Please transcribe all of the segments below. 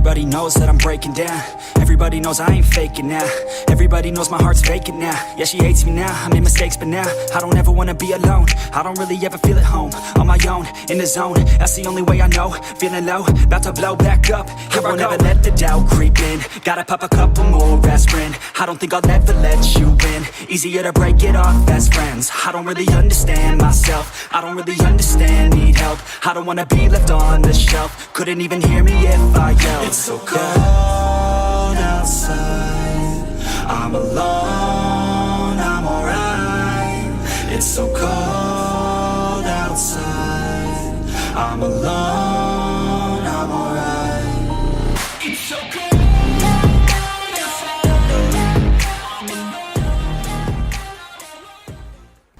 Everybody knows that I'm breaking down. Everybody knows I ain't faking now. Everybody knows my heart's vacant now. Yeah, she hates me now, I made mistakes, but now I don't ever wanna be alone. I don't really ever feel at home. On my own, in the zone, that's the only way I know. Feeling low, about to blow back up. Here I won't ever let the doubt creep in. Gotta pop a couple more aspirin. I don't think I'll ever let you in. Easier to break it off best friends. I don't really understand myself. I don't really understand, need help. I don't wanna be left on the shelf. Couldn't even hear me if I yelled. It's so cold outside, I'm alone, I'm alright. It's so cold outside, I'm alone, I'm alright. It's so cold.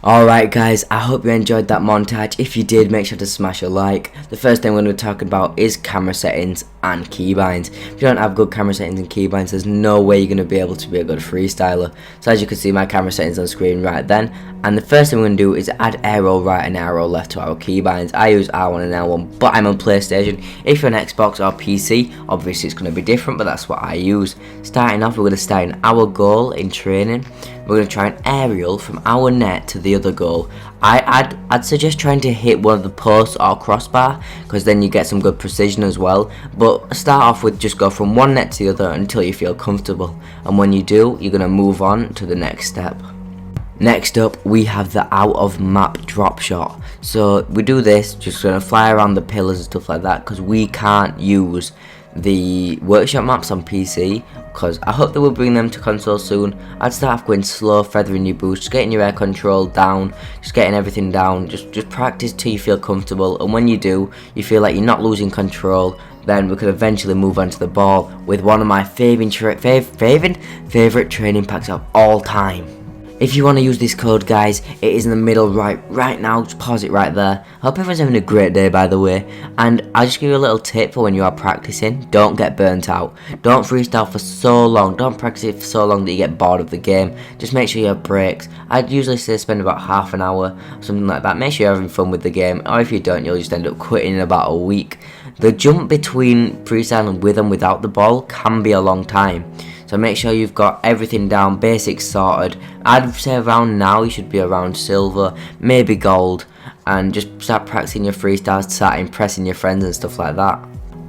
Alright guys, I hope you enjoyed that montage. If you did, make sure to smash a like. The first thing we're going to be talking about is camera settings and keybinds. If you don't have good camera settings and keybinds, there's no way you're going to be able to be a good freestyler. So as you can see, my camera settings on screen right then. And the first thing we're going to do is add arrow right and arrow left to our keybinds. I use R1 and L1, but I'm on PlayStation. If you're on Xbox or PC, obviously it's going to be different, but that's what I use. Starting off, we're going to start in our goal in training. We're going to try an aerial from our net to the other goal. I'd suggest trying to hit one of the posts or crossbar, because then you get some good precision as well. But start off with just go from one net to the other until you feel comfortable. And when you do, you're going to move on to the next step. Next up, we have the out of map drop shot. So we do this, just going to fly around the pillars and stuff like that, because we can't use the workshop maps on PC, because I hope they will bring them to console soon. I'd start off going slow, feathering your boost, just getting your air control down, just getting everything down, just practice till you feel comfortable, and when you do, you feel like you're not losing control, then we could eventually move on to the ball with one of my favourite training packs of all time. If you want to use this code, guys, it is in the middle right now. Just pause it right there. Hope everyone's having a great day, by the way. And I'll just give you a little tip for when you are practicing. Don't get burnt out. Don't freestyle for so long. Don't practice it for so long that you get bored of the game. Just make sure you have breaks. I'd usually say spend about half an hour, something like that. Make sure you're having fun with the game. Or if you don't, you'll just end up quitting in about a week. The jump between freestyling with and without the ball can be a long time. So make sure you've got everything down, basics sorted. I'd say around now you should be around silver, maybe gold, and just start practicing your freestyles, start impressing your friends and stuff like that.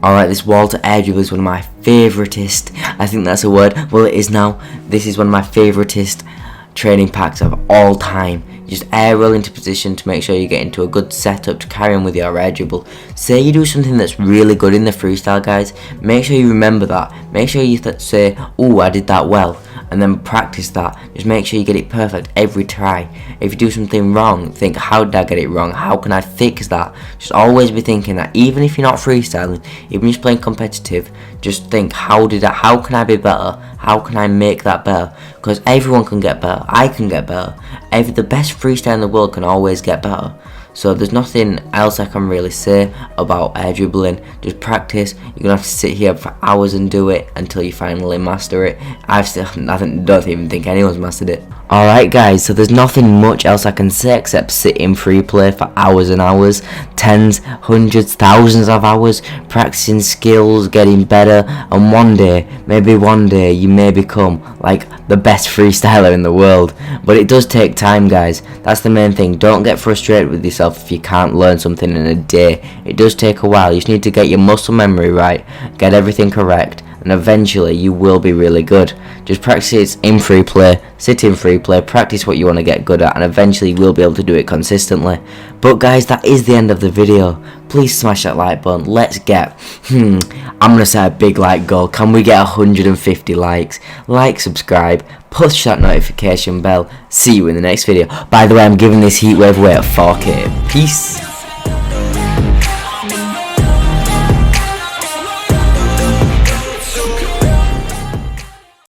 Alright, this wall to air dribble is one of my favoritist, I think that's a word, well it is now. This is one of my favoritist training packs of all time. Just air roll into position to make sure you get into a good setup to carry on with your air dribble. Say you do something that's really good in the freestyle, guys, make sure you remember that. Make sure you say, oh, I did that well, and then practice that. Just make sure you get it perfect every try. If you do something wrong, think, how did I get it wrong? How can I fix that? Just always be thinking that, even if you're not freestyling, even if you're playing competitive, just think, how can I be better? How can I make that better? Because everyone can get better. I can get better. The best freestyle in the world can always get better. So there's nothing else I can really say about air dribbling. Just practice. You're gonna have to sit here for hours and do it until you finally master it. I don't even think anyone's mastered it. Alright guys, so there's nothing much else I can say except sit in free play for hours and hours, tens, hundreds, thousands of hours, practicing skills, getting better, and maybe one day, you may become like the best freestyler in the world. But it does take time, guys. That's the main thing. Don't get frustrated with yourself if you can't learn something in a day. It does take a while. You just need to get your muscle memory right, get everything correct, and eventually you will be really good. Just practice in free play, sit in free play, practice what you want to get good at, and eventually you will be able to do it consistently. But guys, that is the end of the video. Please smash that like button. Let's get, I'm going to set a big like goal. Can we get 150 likes? Like, subscribe, push that notification bell. See you in the next video. By the way, I'm giving this heatwave away at 4K. Peace.